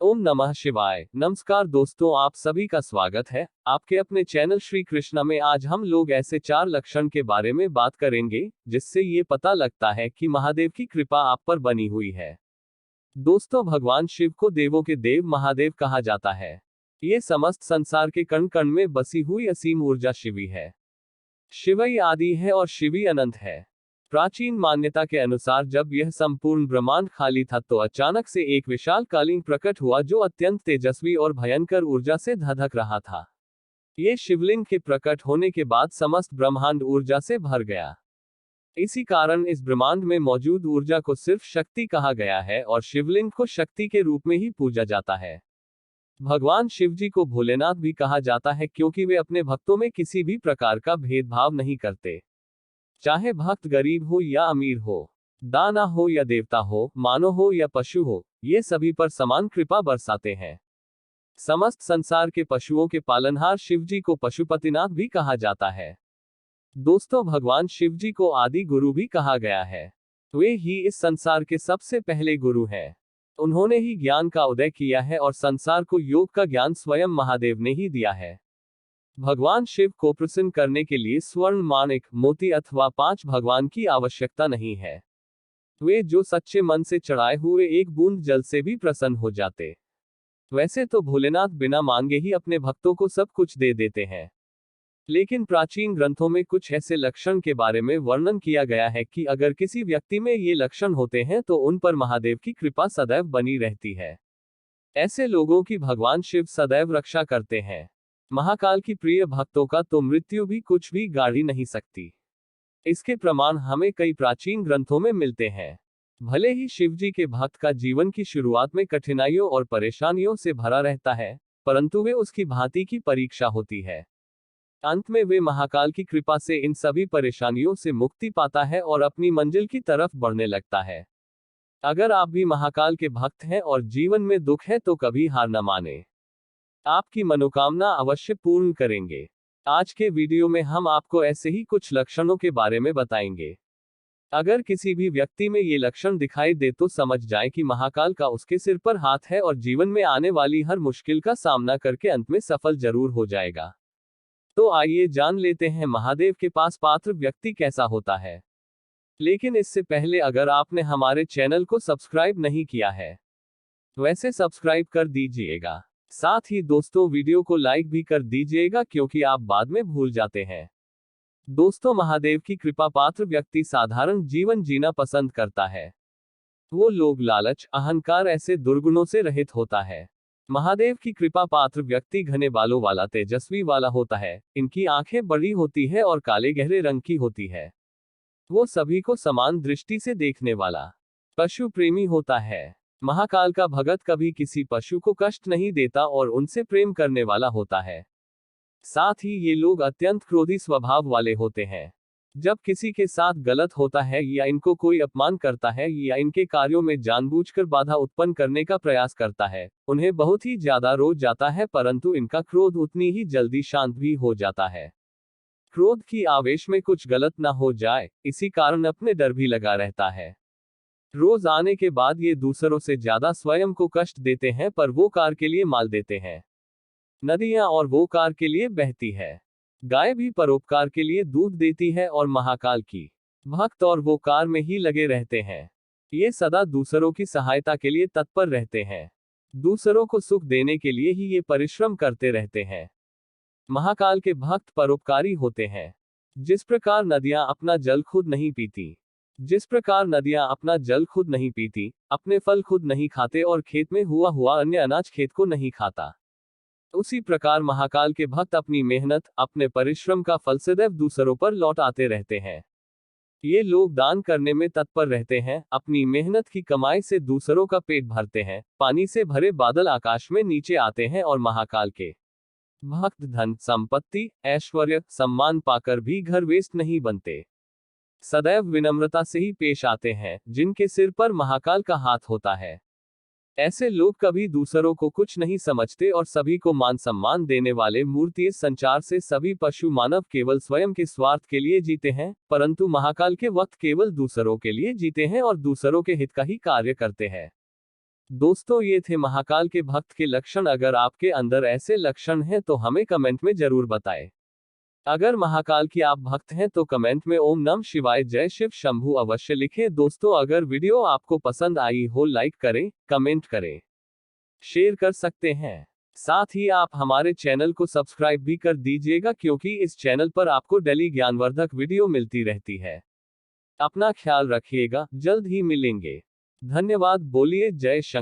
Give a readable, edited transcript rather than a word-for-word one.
ओम नमः शिवाय। नमस्कार दोस्तों, आप सभी का स्वागत है आपके अपने चैनल श्री कृष्णा में। आज हम लोग ऐसे 4 लक्षण के बारे में बात करेंगे जिससे ये पता लगता है कि महादेव की कृपा आप पर बनी हुई है। दोस्तों, भगवान शिव को देवों के देव महादेव कहा जाता है। ये समस्त संसार के कण कण में बसी हुई असीम ऊर्जा शिवी है। शिवई आदि है और शिवी अनंत है। प्राचीन मान्यता के अनुसार जब यह संपूर्ण ब्रह्मांड खाली था तो अचानक से एक विशाल कालिंग प्रकट हुआ जो अत्यंत तेजस्वी और भयंकर ऊर्जा से धधक रहा था। ये शिवलिंग के प्रकट होने के बाद समस्त ब्रह्मांड ऊर्जा से भर गया। इसी कारण इस ब्रह्मांड में मौजूद ऊर्जा को सिर्फ शक्ति कहा गया है और शिवलिंग को शक्ति के रूप में ही पूजा जाता है। भगवान शिवजी को भोलेनाथ भी कहा जाता है क्योंकि वे अपने भक्तों में किसी भी प्रकार का भेदभाव नहीं करते। चाहे भक्त गरीब हो या अमीर हो, दाना हो या देवता हो, मानव हो या पशु हो, ये सभी पर समान कृपा बरसाते हैं। समस्त संसार के पशुओं के पालनहार शिवजी को पशुपतिनाथ भी कहा जाता है। दोस्तों, भगवान शिवजी को आदि गुरु भी कहा गया है। वे ही इस संसार के सबसे पहले गुरु हैं। उन्होंने ही ज्ञान का उदय किया है और संसार को योग का ज्ञान स्वयं महादेव ने ही दिया है। भगवान शिव को प्रसन्न करने के लिए स्वर्ण, माणिक, मोती अथवा 5 भगवान की आवश्यकता नहीं है। वे जो सच्चे मन से चढ़ाए हुए एक बूंद जल से भी प्रसन्न हो जाते। वैसे तो भोलेनाथ बिना मांगे ही अपने भक्तों को सब कुछ दे देते हैं, लेकिन प्राचीन ग्रंथों में कुछ ऐसे लक्षण के बारे में वर्णन किया गया है कि अगर किसी व्यक्ति में ये लक्षण होते हैं तो उन पर महादेव की कृपा सदैव बनी रहती है। ऐसे लोगों की भगवान शिव सदैव रक्षा करते हैं। महाकाल की प्रिय भक्तों का तो मृत्यु भी कुछ भी गाड़ी नहीं सकती। इसके प्रमाण हमें कई प्राचीन ग्रंथों में मिलते हैं। भले ही शिवजी के भक्त का जीवन की शुरुआत में कठिनाइयों और परेशानियों से भरा रहता है, परंतु वे उसकी भांति की परीक्षा होती है। अंत में वे महाकाल की कृपा से इन सभी परेशानियों से मुक्ति पाता है और अपनी मंजिल की तरफ बढ़ने लगता है। अगर आप भी महाकाल के भक्त हैं और जीवन में दुख है तो कभी हार न माने, आपकी मनोकामना अवश्य पूर्ण करेंगे। आज के वीडियो में हम आपको ऐसे ही कुछ लक्षणों के बारे में बताएंगे। अगर किसी भी व्यक्ति में ये लक्षण दिखाई दे तो समझ जाए कि महाकाल का उसके सिर पर हाथ है और जीवन में आने वाली हर मुश्किल का सामना करके अंत में सफल जरूर हो जाएगा। तो आइए जान लेते हैं महादेव के पास पात्र व्यक्ति कैसा होता है। लेकिन इससे पहले अगर आपने हमारे चैनल को सब्सक्राइब नहीं किया है, वैसे सब्सक्राइब कर दीजिएगा। साथ ही दोस्तों, वीडियो को लाइक भी कर दीजिएगा क्योंकि आप बाद में भूल जाते हैं। दोस्तों, महादेव की कृपा पात्र व्यक्ति साधारण जीवन जीना पसंद करता है। वो लोग लालच, अहंकार ऐसे दुर्गुणों से रहित होता है। महादेव की कृपा पात्र व्यक्ति घने बालों वाला, तेजस्वी वाला होता है। इनकी आंखें बड़ी होती है और काले गहरे रंग की होती है। वो सभी को समान दृष्टि से देखने वाला, पशु प्रेमी होता है। महाकाल का भगत कभी किसी पशु को कष्ट नहीं देता और उनसे प्रेम करने वाला होता है। साथ ही ये लोग अत्यंत क्रोधी स्वभाव वाले होते हैं। जब किसी के साथ गलत होता है या इनको कोई अपमान करता है या इनके कार्यों में जानबूझकर बाधा उत्पन्न करने का प्रयास करता है, उन्हें बहुत ही ज्यादा रोज जाता है, परंतु इनका क्रोध उतनी ही जल्दी शांत भी हो जाता है। क्रोध की आवेश में कुछ गलत ना हो जाए, इसी कारण अपने डर भी लगा रहता है। रोज आने के बाद ये दूसरों से ज्यादा स्वयं को कष्ट देते हैं, पर वो कार के लिए माल देते हैं। नदियां और वो कार के लिए बहती है। गाय भी परोपकार के लिए दूध देती है और महाकाल की भक्त और वो कार में ही लगे रहते हैं। ये सदा दूसरों की सहायता के लिए तत्पर रहते हैं। दूसरों को सुख देने के लिए ही ये परिश्रम करते रहते हैं। महाकाल के भक्त परोपकारी होते हैं। जिस प्रकार नदियां अपना जल खुद नहीं पीती, अपने फल खुद नहीं खाते और खेत में हुआ अन्य अनाज खेत को नहीं खाता, उसी प्रकार महाकाल के भक्त अपनी मेहनत, अपने परिश्रम का फल सदैव दूसरों पर लौटाते रहते हैं। ये लोग दान करने में तत्पर रहते हैं, अपनी मेहनत की कमाई से दूसरों का पेट भरते हैं। पानी से भरे बादल आकाश में नीचे आते हैं और महाकाल के भक्त धन, संपत्ति, ऐश्वर्य, सम्मान पाकर भी घर वेस्ट नहीं बनते। सदैव विनम्रता से ही पेश आते हैं, जिनके सिर पर महाकाल का हाथ होता है। ऐसे लोग कभी दूसरों को कुछ नहीं समझते और सभी को मान सम्मान देने वाले मूर्तिय संचार से सभी पशु मानव केवल स्वयं के स्वार्थ के लिए जीते हैं, परंतु महाकाल के वक्त केवल दूसरों के लिए जीते हैं और दूसरों के हित का ही कार्य करते हैं। दोस्तों, ये थे महाकाल के भक्त के लक्षण। अगर आपके अंदर ऐसे लक्षण हैं तो हमें कमेंट में जरूर बताएं। अगर महाकाल की आप भक्त हैं तो कमेंट में ओम नमः शिवाय जय शिव शंभू अवश्य लिखें। दोस्तों, अगर वीडियो आपको पसंद आई हो लाइक करें, कमेंट करें, शेयर कर सकते हैं। साथ ही आप हमारे चैनल को सब्सक्राइब भी कर दीजिएगा, क्योंकि इस चैनल पर आपको डेली ज्ञानवर्धक वीडियो मिलती रहती है। अपना ख्याल रखिएगा, जल्द ही मिलेंगे। धन्यवाद। बोलिए जय शंकर।